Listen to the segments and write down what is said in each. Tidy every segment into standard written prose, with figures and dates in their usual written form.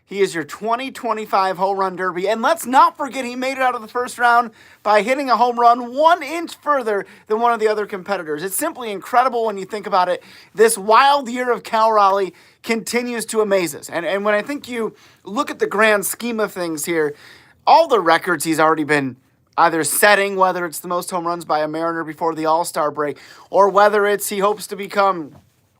He is your 2025 home run derby. And let's not forget he made it out of the first round by hitting a home run 1 inch further than one of the other competitors. It's simply incredible when you think about it. This wild year of Cal Raleigh continues to amaze us. And when I think you look at the grand scheme of things here, all the records he's already been either setting, whether it's the most home runs by a Mariner before the All-Star break, or whether it's he hopes to become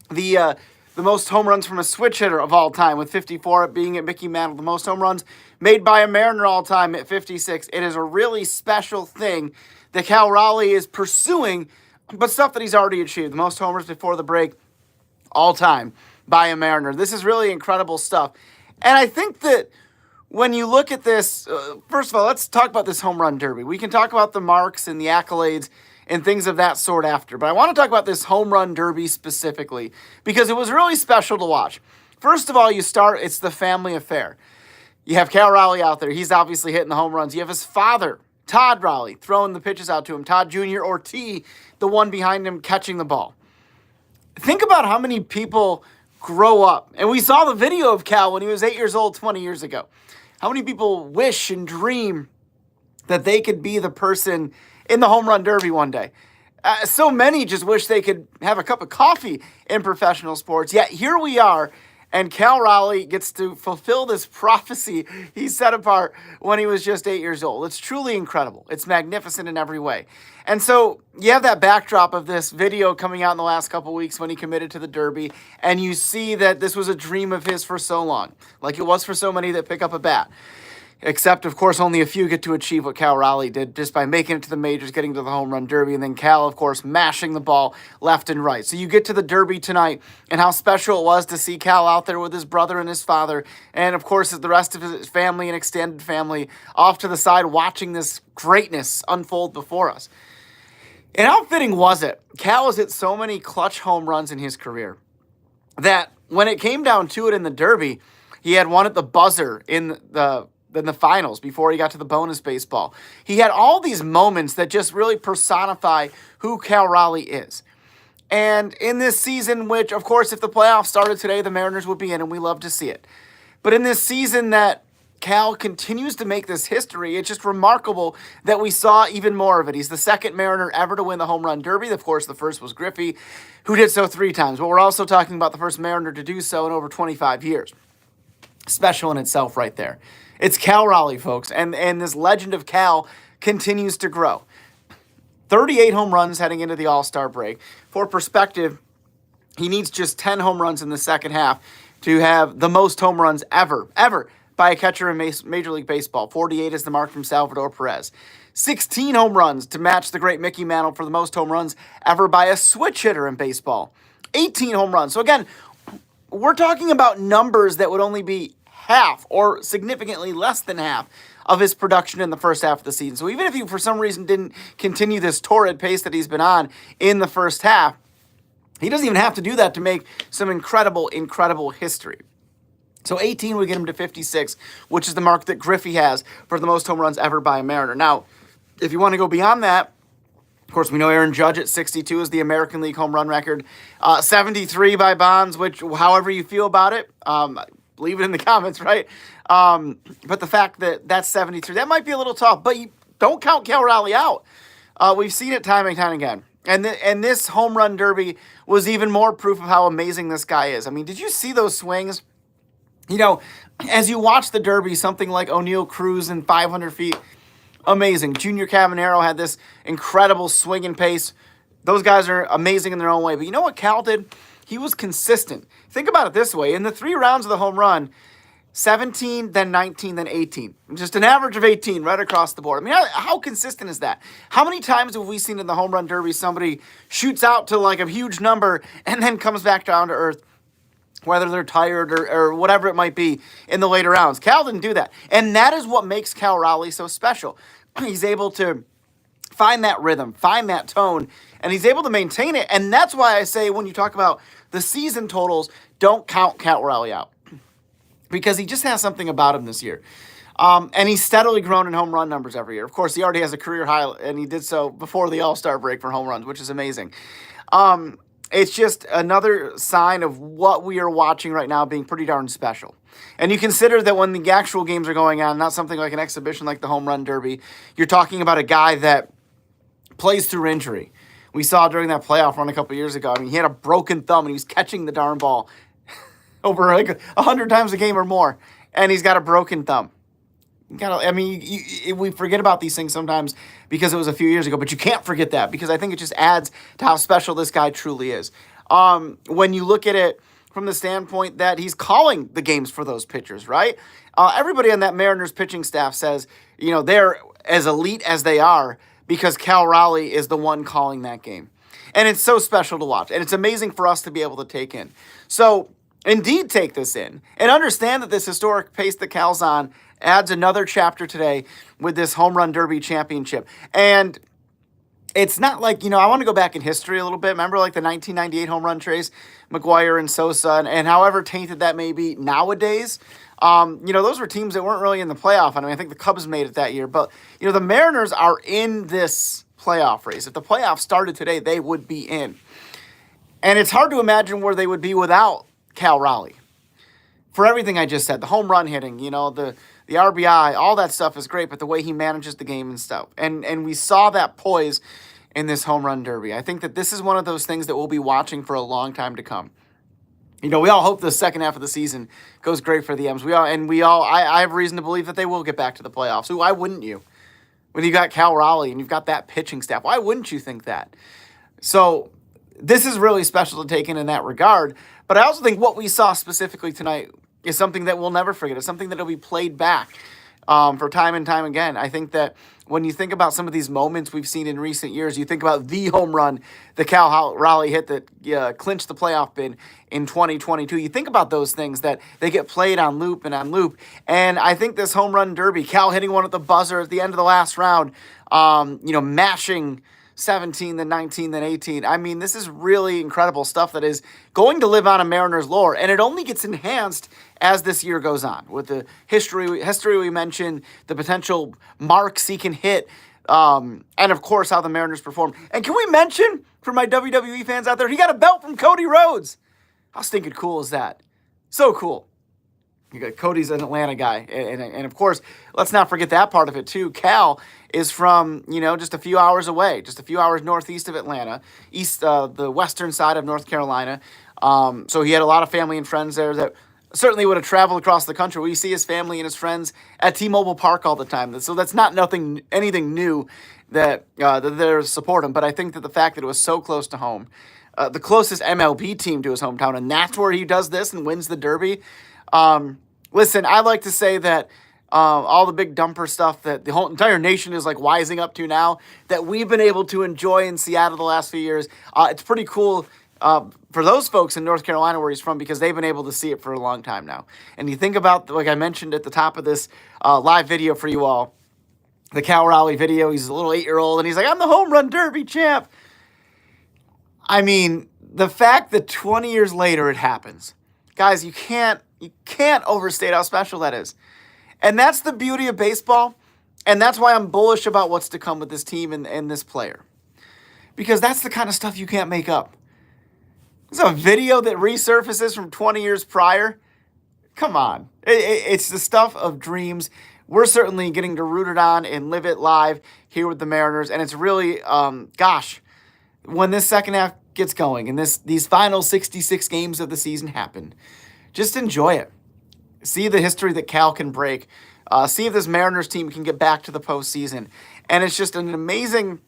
the most home runs from a switch hitter of all time, with 54 being at Mickey Mantle, the most home runs made by a Mariner all time at 56. It is a really special thing that Cal Raleigh is pursuing, but stuff that he's already achieved. The most homers before the break all time by a Mariner. This is really incredible stuff. And I think that when you look at this, first of all, let's talk about this home run derby. We can talk about the marks and the accolades and things of that sort after. But I want to talk about this home run derby specifically because it was really special to watch. First of all, it's the family affair. You have Cal Raleigh out there. He's obviously hitting the home runs. You have his father, Todd Raleigh, throwing the pitches out to him. Todd Jr. or T, the one behind him catching the ball. Think about how many people grow up. And we saw the video of Cal when he was 8 years old 20 years ago. How many people wish and dream that they could be the person in the home run derby one day? So many just wish they could have a cup of coffee in professional sports. Yet here we are, and Cal Raleigh gets to fulfill this prophecy he set apart when he was just 8 years old. It's truly incredible. It's magnificent in every way. And so you have that backdrop of this video coming out in the last couple weeks when he committed to the Derby, and you see that this was a dream of his for so long, like it was for so many that pick up a bat. Except, of course, only a few get to achieve what Cal Raleigh did just by making it to the majors, getting to the home run derby, and then Cal, of course, mashing the ball left and right. So you get to the derby tonight, and how special it was to see Cal out there with his brother and his father, and, of course, the rest of his family and extended family off to the side watching this greatness unfold before us. And how fitting was it? Cal has hit so many clutch home runs in his career that when it came down to it in the derby, he had one at the buzzer in the finals before he got to the bonus baseball. He had all these moments that just really personify who Cal Raleigh is. And in this season, which, of course, if the playoffs started today, the Mariners would be in, and we love to see it. But in this season that Cal continues to make this history, it's just remarkable that we saw even more of it. He's the second Mariner ever to win the home run derby. Of course, the first was Griffey, who did so 3 times. But we're also talking about the first Mariner to do so in over 25 years. Special in itself right there. It's Cal Raleigh, folks, and this legend of Cal continues to grow. 38 home runs heading into the All-Star break. For perspective, he needs just 10 home runs in the second half to have the most home runs ever by a catcher in Major League Baseball. 48 is the mark from Salvador Perez. 16 home runs to match the great Mickey Mantle for the most home runs ever by a switch hitter in baseball. 18 home runs. So again, we're talking about numbers that would only be half or significantly less than half of his production in the first half of the season. So even if he, for some reason, didn't continue this torrid pace that he's been on in the first half, he doesn't even have to do that to make some incredible history. So 18 would get him to 56, which is the mark that Griffey has for the most home runs ever by a Mariner. Now, if you want to go beyond that, of course, we know Aaron Judge at 62 is the American League home run record. 73 by Bonds, which, however you feel about it, leave it in the comments, right? But the fact that that's 73, that might be a little tough, but you don't count Cal Raleigh out. We've seen it time and time again. And this home run derby was even more proof of how amazing this guy is. I mean, did you see those swings? You know, as you watch the derby, something like Oneil, Cruz in 500 feet, amazing. Junior Caminero had this incredible swing and pace. Those guys are amazing in their own way. But you know what Cal did? He was consistent. Think about it this way. In the 3 rounds of the home run, 17, then 19, then 18. Just an average of 18 right across the board. I mean, how consistent is that? How many times have we seen in the home run derby somebody shoots out to like a huge number and then comes back down to earth, whether they're tired or whatever it might be in the later rounds? Cal didn't do that. And that is what makes Cal Raleigh so special. He's able to find that rhythm, find that tone, and he's able to maintain it. And that's why I say when you talk about the season totals, don't count Cal Raleigh out, because he just has something about him this year. And he's steadily grown in home run numbers every year. Of course, he already has a career high, and he did so before the All-Star break for home runs, which is amazing. it's just another sign of what we are watching right now being pretty darn special. And you consider that when the actual games are going on, not something like an exhibition like the Home Run Derby, you're talking about a guy that plays through injury. We saw during that playoff run a couple years ago, I mean, he had a broken thumb and he was catching the darn ball over like 100 times a game or more, and he's got a broken thumb. We forget about these things sometimes because it was a few years ago, but you can't forget that because I think it just adds to how special this guy truly is. When you look at it from the standpoint that he's calling the games for those pitchers, right? Everybody on that Mariners pitching staff says, they're as elite as they are because Cal Raleigh is the one calling that game. And it's so special to watch. And it's amazing for us to be able to take in. So, indeed, take this in and understand that this historic pace that Cal's on adds another chapter today with this Home Run Derby championship. And it's not like, I want to go back in history a little bit. Remember like the 1998 home run chase, McGuire and Sosa, and however tainted that may be nowadays, those were teams that weren't really in the playoff. I think the Cubs made it that year. But, the Mariners are in this playoff race. If the playoffs started today, they would be in. And it's hard to imagine where they would be without Cal Raleigh. For everything I just said, the home run hitting, the RBI, all that stuff is great, but the way he manages the game and stuff. And we saw that poise in this Home Run Derby. I think that this is one of those things that we'll be watching for a long time to come. We all hope the second half of the season goes great for the M's. I have reason to believe that they will get back to the playoffs. Why wouldn't you? When you got Cal Raleigh and you've got that pitching staff, why wouldn't you think that? So this is really special to take in that regard. But I also think what we saw specifically tonight is something that we'll never forget. It's something that will be played back for time and time again. I think that when you think about some of these moments we've seen in recent years, you think about the home run that Cal Raleigh hit that clinched the playoff bid in 2022. You think about those things that they get played on loop and on loop. And I think this Home Run Derby, Cal hitting one at the buzzer at the end of the last round, mashing 17, then 19, then 18. This is really incredible stuff that is going to live on in Mariners lore, and it only gets enhanced as this year goes on with the history we mentioned, the potential marks he can hit, and of course how the Mariners perform. And can we mention, for my WWE fans out there, he got a belt from Cody Rhodes. How stinking cool is that? So cool. Cody's an Atlanta guy. And of course, let's not forget that part of it too. Cal is from, just a few hours away, just a few hours northeast of Atlanta, the western side of North Carolina. So he had a lot of family and friends there that certainly would have traveled across the country. We see his family and his friends at T-Mobile Park all the time. So that's not anything new that they're support him. But I think that the fact that it was so close to home, the closest MLB team to his hometown, and that's where he does this and wins the Derby. Listen, I like to say that all the big dumper stuff that the whole entire nation is like wising up to now, that we've been able to enjoy in Seattle the last few years. It's pretty cool for those folks in North Carolina where he's from, because they've been able to see it for a long time now. And you think about, like I mentioned at the top of this live video for you all, the Cal Raleigh video, he's a little 8-year-old and he's like, I'm the Home Run Derby champ. The fact that 20 years later it happens, guys, you can't overstate how special that is. And that's the beauty of baseball. And that's why I'm bullish about what's to come with this team and this player. Because that's the kind of stuff you can't make up. It's a video that resurfaces from 20 years prior. Come on. It's the stuff of dreams. We're certainly getting to root it on and live it live here with the Mariners. And it's really, when this second half gets going and these final 66 games of the season happen, just enjoy it. See the history that Cal can break. See if this Mariners team can get back to the postseason. And it's just an amazing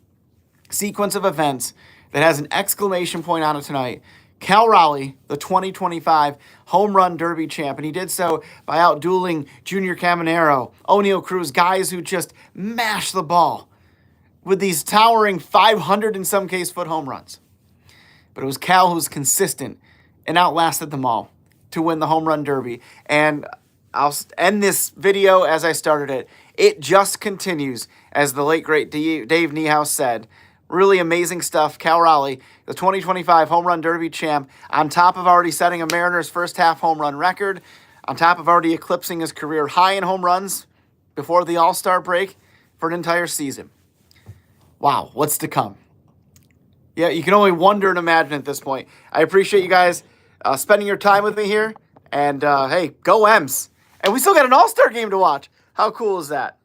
sequence of events that has an exclamation point on it tonight. Cal Raleigh, the 2025 Home Run Derby champ, and he did so by outdueling Junior Caminero, Oneil, Cruz, guys who just mash the ball with these towering 500 in some case foot home runs. But it was Cal who was consistent and outlasted them all to win the Home Run Derby. And I'll end this video as I started it. It just continues, as the late, great Dave Niehaus said. Really amazing stuff. Cal Raleigh, the 2025 Home Run Derby champ, on top of already setting a Mariners first half home run record, on top of already eclipsing his career high in home runs before the All-Star break for an entire season. Wow, what's to come? Yeah, you can only wonder and imagine at this point. I appreciate you guys spending your time with me here. And, hey, go M's. And we still got an All-Star game to watch. How cool is that?